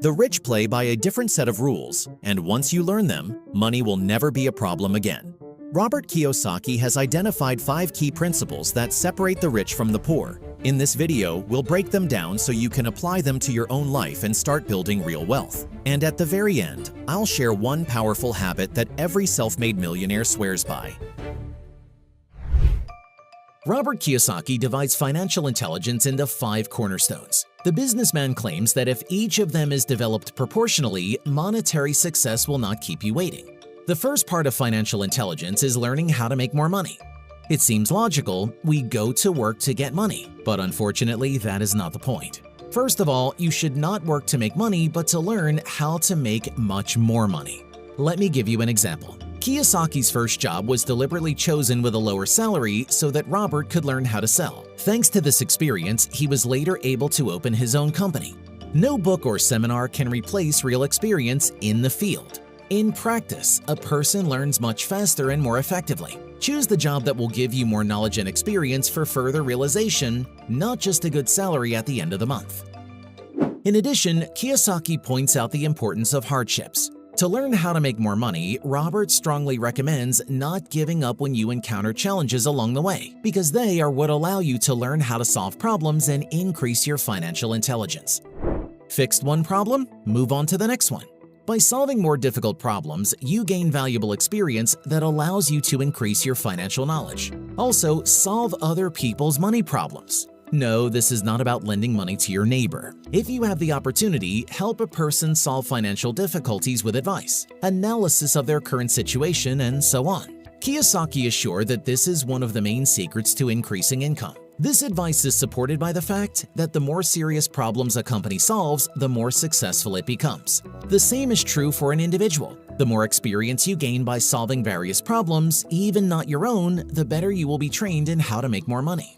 The rich play by a different set of rules, and once you learn them, money will never be a problem again. Robert Kiyosaki has identified 5 key principles that separate the rich from the poor. In this video, we'll break them down so you can apply them to your own life and start building real wealth. And at the very end, I'll share one powerful habit that every self-made millionaire swears by. Robert Kiyosaki divides financial intelligence into 5 cornerstones. The businessman claims that if each of them is developed proportionally, monetary success will not keep you waiting. The first part of financial intelligence is learning how to make more money. It seems logical, we go to work to get money, but unfortunately that is not the point. First of all, you should not work to make money but to learn how to make much more money. Let me give you an example. Kiyosaki's first job was deliberately chosen with a lower salary so that Robert could learn how to sell. Thanks to this experience, he was later able to open his own company. No book or seminar can replace real experience in the field. In practice, a person learns much faster and more effectively. Choose the job that will give you more knowledge and experience for further realization, not just a good salary at the end of the month. In addition, Kiyosaki points out the importance of hardships. To learn how to make more money, Robert strongly recommends not giving up when you encounter challenges along the way, because they are what allow you to learn how to solve problems and increase your financial intelligence. Fixed one problem? Move on to the next one. By solving more difficult problems, you gain valuable experience that allows you to increase your financial knowledge. Also, solve other people's money problems. No, this is not about lending money to your neighbor. If you have the opportunity, help a person solve financial difficulties with advice, analysis of their current situation, and so on. Kiyosaki is sure that this is one of the main secrets to increasing income. This advice is supported by the fact that the more serious problems a company solves, the more successful it becomes. The same is true for an individual. The more experience you gain by solving various problems, even not your own, the better you will be trained in how to make more money.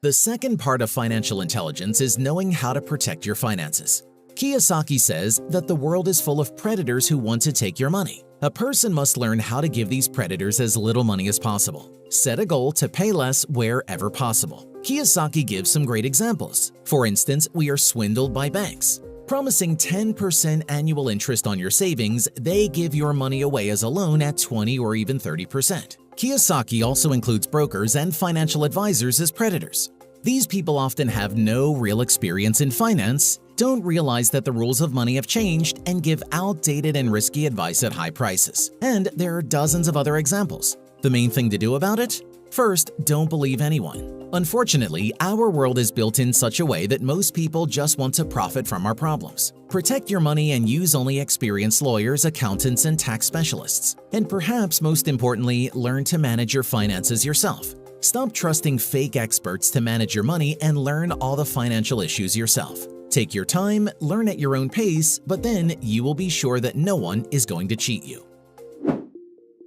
The second part of financial intelligence is knowing how to protect your finances. Kiyosaki says that the world is full of predators who want to take your money. A person must learn how to give these predators as little money as possible. Set a goal to pay less wherever possible. Kiyosaki gives some great examples. For instance, we are swindled by banks. Promising 10% annual interest on your savings, they give your money away as a loan at 20 or even 30%. Kiyosaki also includes brokers and financial advisors as predators. These people often have no real experience in finance, don't realize that the rules of money have changed, and give outdated and risky advice at high prices. And there are dozens of other examples. The main thing to do about it? First, don't believe anyone. Unfortunately, our world is built in such a way that most people just want to profit from our problems. Protect your money and use only experienced lawyers, accountants, and tax specialists. And perhaps most importantly, learn to manage your finances yourself. Stop trusting fake experts to manage your money and learn all the financial issues yourself. Take your time, learn at your own pace, but then you will be sure that no one is going to cheat you.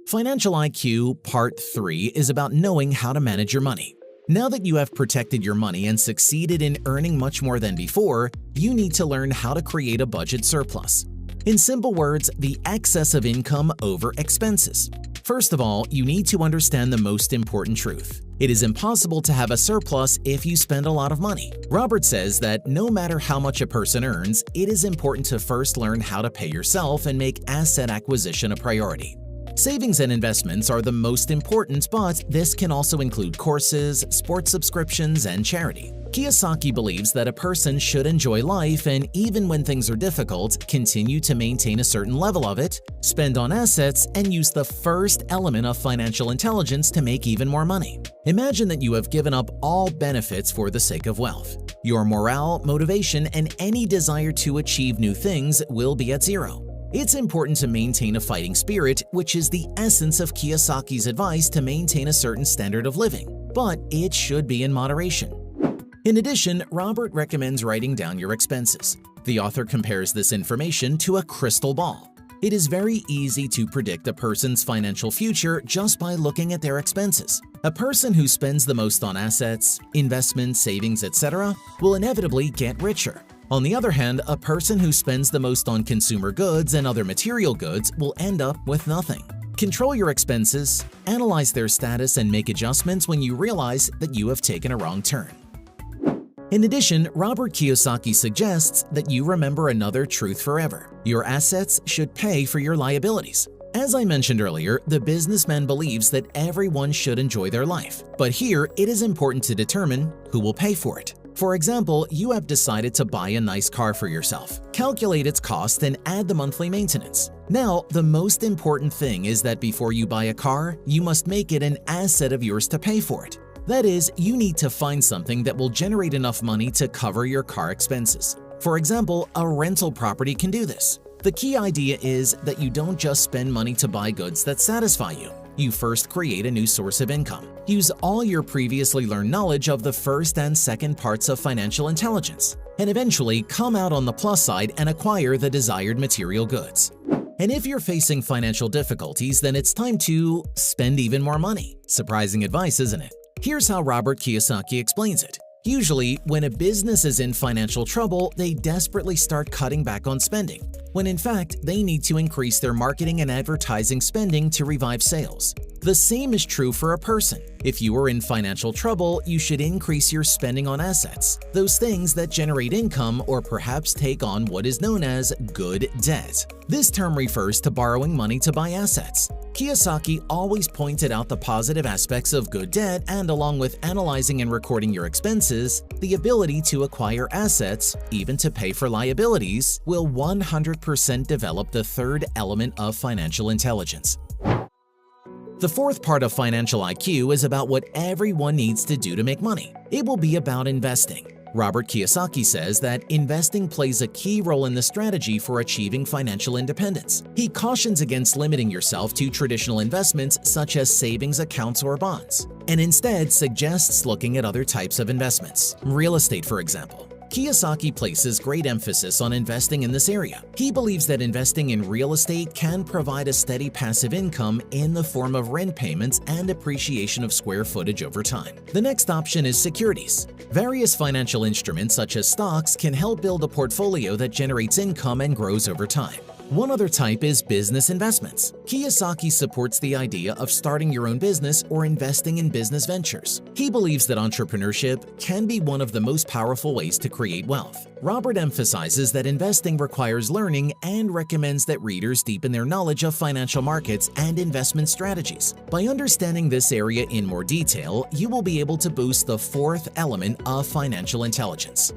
Financial IQ Part 3 is about knowing how to manage your money. Now that you have protected your money and succeeded in earning much more than before, you need to learn how to create a budget surplus. In simple words, the excess of income over expenses. First of all, you need to understand the most important truth. It is impossible to have a surplus if you spend a lot of money. Robert says that no matter how much a person earns, it is important to first learn how to pay yourself and make asset acquisition a priority. Savings and investments are the most important, but this can also include courses, sports subscriptions, and charity. Kiyosaki believes that a person should enjoy life and even when things are difficult, continue to maintain a certain level of it, spend on assets, and use the first element of financial intelligence to make even more money. Imagine that you have given up all benefits for the sake of wealth. Your morale, motivation, and any desire to achieve new things will be at zero. It's important to maintain a fighting spirit, which is the essence of Kiyosaki's advice to maintain a certain standard of living, but it should be in moderation. In addition, Robert recommends writing down your expenses. The author compares this information to a crystal ball. It is very easy to predict a person's financial future just by looking at their expenses. A person who spends the most on assets, investments, savings, etc. will inevitably get richer. On the other hand, a person who spends the most on consumer goods and other material goods will end up with nothing. Control your expenses, analyze their status, and make adjustments when you realize that you have taken a wrong turn. In addition, Robert Kiyosaki suggests that you remember another truth forever. Your assets should pay for your liabilities. As I mentioned earlier, the businessman believes that everyone should enjoy their life, but here it is important to determine who will pay for it. For example, you have decided to buy a nice car for yourself. Calculate its cost and add the monthly maintenance. Now, the most important thing is that before you buy a car, you must make it an asset of yours to pay for it. That is, you need to find something that will generate enough money to cover your car expenses. For example, a rental property can do this. The key idea is that you don't just spend money to buy goods that satisfy you. You first create a new source of income. Use all your previously learned knowledge of the first and second parts of financial intelligence, and eventually come out on the plus side and acquire the desired material goods. And if you're facing financial difficulties, then it's time to spend even more money. Surprising advice, isn't it? Here's how Robert Kiyosaki explains it. Usually, when a business is in financial trouble, they desperately start cutting back on spending, when in fact, they need to increase their marketing and advertising spending to revive sales. The same is true for a person. If you are in financial trouble, you should increase your spending on assets, those things that generate income or perhaps take on what is known as good debt. This term refers to borrowing money to buy assets. Kiyosaki always pointed out the positive aspects of good debt, and along with analyzing and recording your expenses, the ability to acquire assets, even to pay for liabilities, will 100% develop the third element of financial intelligence. The fourth part of financial IQ is about what everyone needs to do to make money. It will be about investing. Robert Kiyosaki says that investing plays a key role in the strategy for achieving financial independence. He cautions against limiting yourself to traditional investments such as savings accounts or bonds, and instead suggests looking at other types of investments, real estate for example. Kiyosaki places great emphasis on investing in this area. He believes that investing in real estate can provide a steady passive income in the form of rent payments and appreciation of square footage over time. The next option is securities. Various financial instruments such as stocks can help build a portfolio that generates income and grows over time. One other type is business investments. Kiyosaki supports the idea of starting your own business or investing in business ventures. He believes that entrepreneurship can be one of the most powerful ways to create wealth. Robert emphasizes that investing requires learning and recommends that readers deepen their knowledge of financial markets and investment strategies. By understanding this area in more detail, you will be able to boost the fourth element of financial intelligence.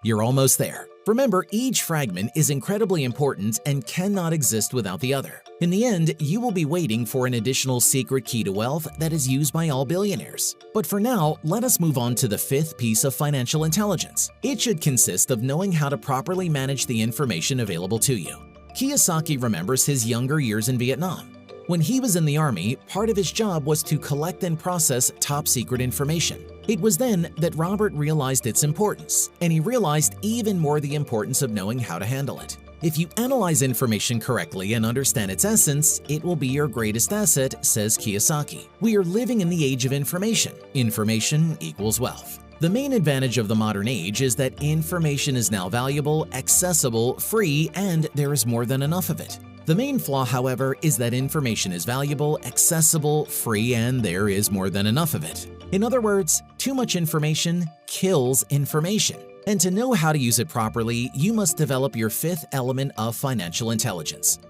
You're almost there. Remember, each fragment is incredibly important and cannot exist without the other. In the end, you will be waiting for an additional secret key to wealth that is used by all billionaires. But for now, let us move on to the fifth piece of financial intelligence. It should consist of knowing how to properly manage the information available to you. Kiyosaki remembers his younger years in Vietnam. When he was in the army, part of his job was to collect and process top-secret information. It was then that Robert realized its importance, and he realized even more the importance of knowing how to handle it. If you analyze information correctly and understand its essence, it will be your greatest asset, says Kiyosaki. We are living in the age of information. Information equals wealth. The main advantage of the modern age is that information is now valuable, accessible, free, and there is more than enough of it. The main flaw, however, is that information is valuable, accessible, free, and there is more than enough of it. In other words, too much information kills information. And to know how to use it properly, you must develop your fifth element of financial intelligence.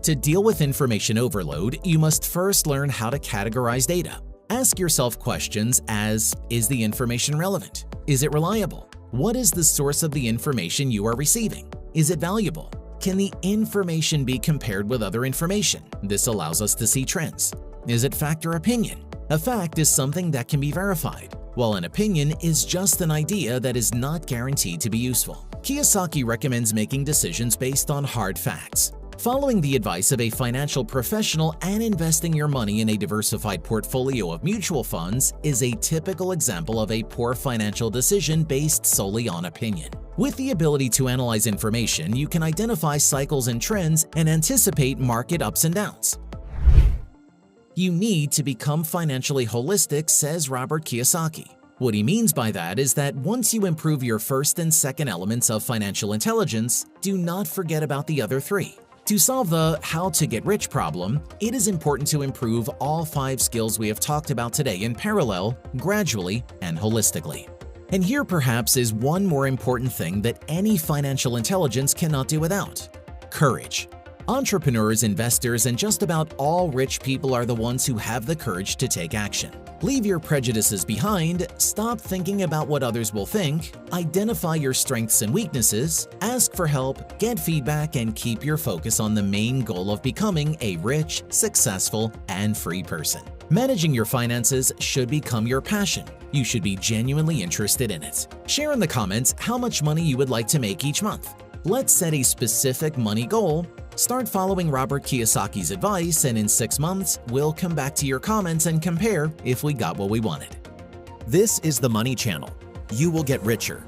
To deal with information overload, you must first learn how to categorize data. Ask yourself questions as, is the information relevant? Is it reliable? What is the source of the information you are receiving? Is it valuable? Can the information be compared with other information? This allows us to see trends. Is it fact or opinion? A fact is something that can be verified, while an opinion is just an idea that is not guaranteed to be useful. Kiyosaki recommends making decisions based on hard facts. Following the advice of a financial professional and investing your money in a diversified portfolio of mutual funds is a typical example of a poor financial decision based solely on opinion. With the ability to analyze information, you can identify cycles and trends and anticipate market ups and downs. You need to become financially holistic, says Robert Kiyosaki. What he means by that is that once you improve your first and second elements of financial intelligence, do not forget about the other three. To solve the how to get rich problem, it is important to improve all 5 skills we have talked about today in parallel, gradually, and holistically. And here perhaps is one more important thing that any financial intelligence cannot do without: courage. Entrepreneurs, investors, and just about all rich people are the ones who have the courage to take action. Leave your prejudices behind, stop thinking about what others will think, identify your strengths and weaknesses, ask for help, get feedback, and keep your focus on the main goal of becoming a rich, successful, and free person. Managing your finances should become your passion. You should be genuinely interested in it. Share in the comments how much money you would like to make each month. Let's set a specific money goal. Start following Robert Kiyosaki's advice, and in 6 months, we'll come back to your comments and compare if we got what we wanted. This is the Money Channel. You will get richer,